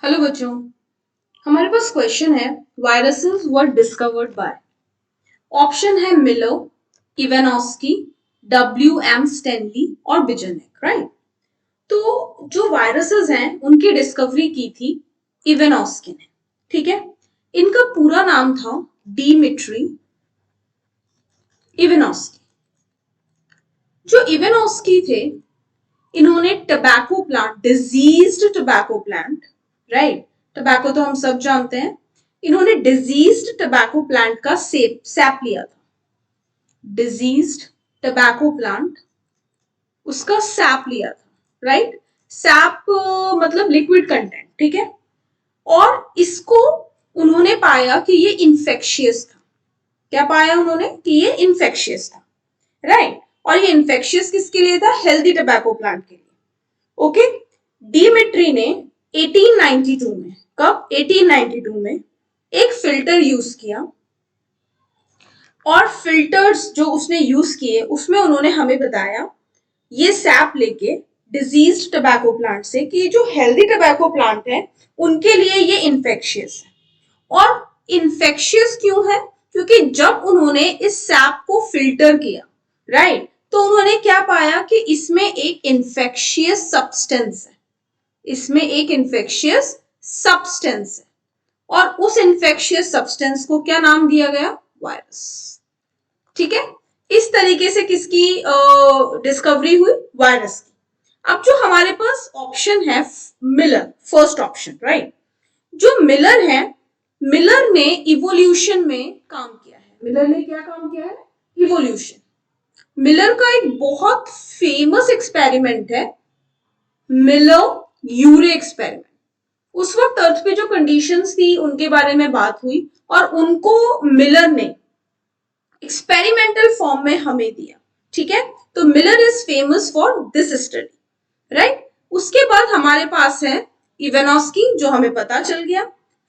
Hello बच्चों, हमारे पास question है viruses were discovered by. Option है मिलर, इवानोस्की, W.M. स्टैनली और बिजनेक। राइट। तो जो वायरसेस हैं उनकी डिस्कवरी की थी इवानोस्की ने। ठीक है। इनका पूरा नाम था डिमिट्री इवानोस्की। जो इवानोस्की थे, इन्होंने tobacco plant, diseased tobacco plant, right, tobacco तो हम सब जानते हैं, इन्होंने डिजीज्ड टबैको प्लांट का सैप लिया था। डिजीज्ड टबैको प्लांट, उसका सैप लिया था। राइट। सैप मतलब लिक्विड कंटेंट। ठीक है। और इसको उन्होंने पाया कि ये इन्फेक्शियस था। क्या पाया उन्होंने? कि ये इन्फेक्शियस था। राइट। और ये इन्फेक्शियस किसके लिए था? हेल्दी टबैको प्लांट के लिए। ओके। डिमिट्री ने 1892 में, कब? 1892 में एक फिल्टर यूज किया, और फिल्टर्स जो उसने यूज किए उसमें उन्होंने हमें बताया ये सैप लेके डिजीज्ड टबैको प्लांट से कि जो हेल्दी टबैको प्लांट है उनके लिए ये इन्फेक्शियस है। और इन्फेक्शियस क्यों है? क्योंकि जब उन्होंने इस सैप को फिल्टर किया, राइट, तो उन्होंने क्या पाया कि इसमें एक इन्फेक्शियस सब्सटेंस है। इसमें एक इन्फेक्शियस सब्सटेंस है, और उस इन्फेक्शियस सब्सटेंस को क्या नाम दिया गया? वायरस। ठीक है। इस तरीके से किसकी डिस्कवरी हुई? वायरस की। अब जो हमारे पास ऑप्शन है मिलर, फर्स्ट ऑप्शन, राइट। जो मिलर है, मिलर ने इवोल्यूशन में काम किया है। मिलर ने क्या काम किया है? इवोल्यूशन। मिलर का एक बहुत फेमस एक्सपेरिमेंट है मिलर यूरे एक्सपेरिमेंट। उस वक्त अर्थ पे जो कंडीशंस थी उनके बारे में बात हुई, और उनको मिलर ने एक्सपेरिमेंटल फॉर्म में हमें दिया। ठीक है। तो Miller is famous for this study. Right. उसके बाद हमारे पास है इवानोस्की, जो हमें पता चल गया।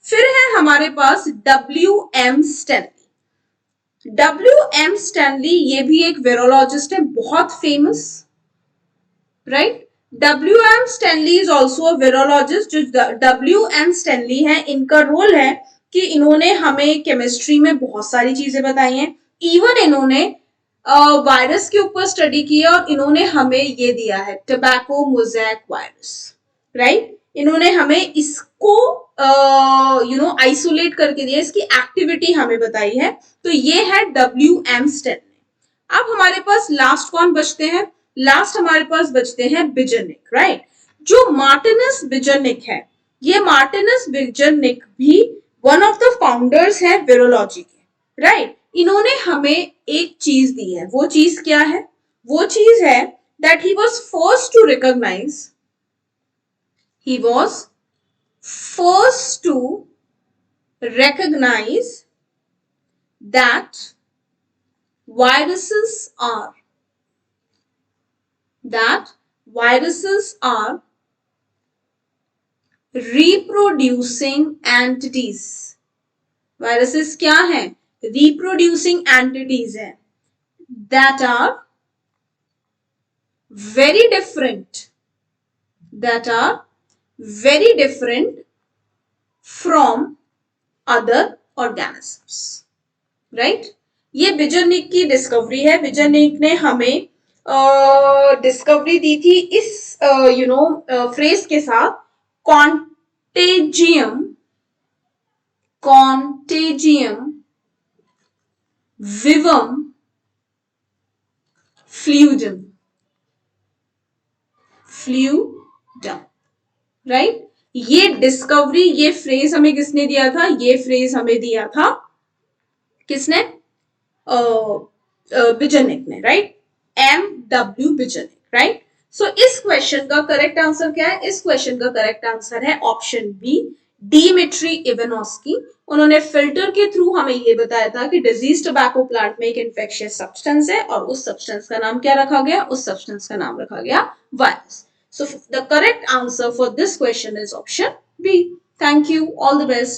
फिर है हमारे पास W.M. स्टैनली। W.M. स्टैनली ये भी एक वायरोलॉजिस्ट है, बहुत famous. Right. W.M. Stanley is also a virologist. जो W.M. स्टैनली है, इनका रोल है कि इन्होंने हमें केमिस्ट्री में बहुत सारी चीजें बताई हैं। इवन इन्होंने वायरस के ऊपर स्टडी किया, और इन्होंने हमें ये दिया है टबैको मोज़ेक वायरस। राइट। इन्होंने हमें इसको आइसोलेट करके दिया, इसकी एक्टिविटी हमें बताई है। तो ये है W.M. स्टैनली। अब हमारे पास लास्ट कौन बचते हैं? लास्ट हमारे पास बचते हैं बिजनिक। राइट। जो मार्टिनस बिजनिक है, ये मार्टिनस बिजनिक भी वन ऑफ द फाउंडर्स है वायरोलॉजी के। राइट। इन्होंने हमें एक चीज दी है। वो चीज क्या है? वो चीज है that he was first to recognise, he was first to recognize that viruses are reproducing entities। Viruses क्या हैं? रिप्रोड्यूसिंग एंटिटीज हैं, that are very different, that are very different from other organisms। Right. ये बिजनिक की discovery है। बिजनिक ने हमें discovery दी थी इस फ्रेज के साथ, कॉन्टेजियम विवम फ्लूइडम। राइट। ये डिस्कवरी, ये फ्रेज हमें किसने दिया था? ये फ्रेज हमें दिया था किसने? बिजनिक ने। राइट। M.W. बिजनिक। राइट। सो इस क्वेश्चन का करेक्ट आंसर क्या है? इस क्वेश्चन का करेक्ट आंसर है ऑप्शन बी, डिमिट्री इवानोस्की। उन्होंने फिल्टर के थ्रू हमें ये बताया था कि डिजीज टबैको प्लांट में एक इन्फेक्शियस सब्सटेंस है, और उस सब्सटेंस का नाम क्या रखा गया? उस सब्सटेंस का नाम रखा गया virus. So the correct answer for this question is option B. Thank you. All the best.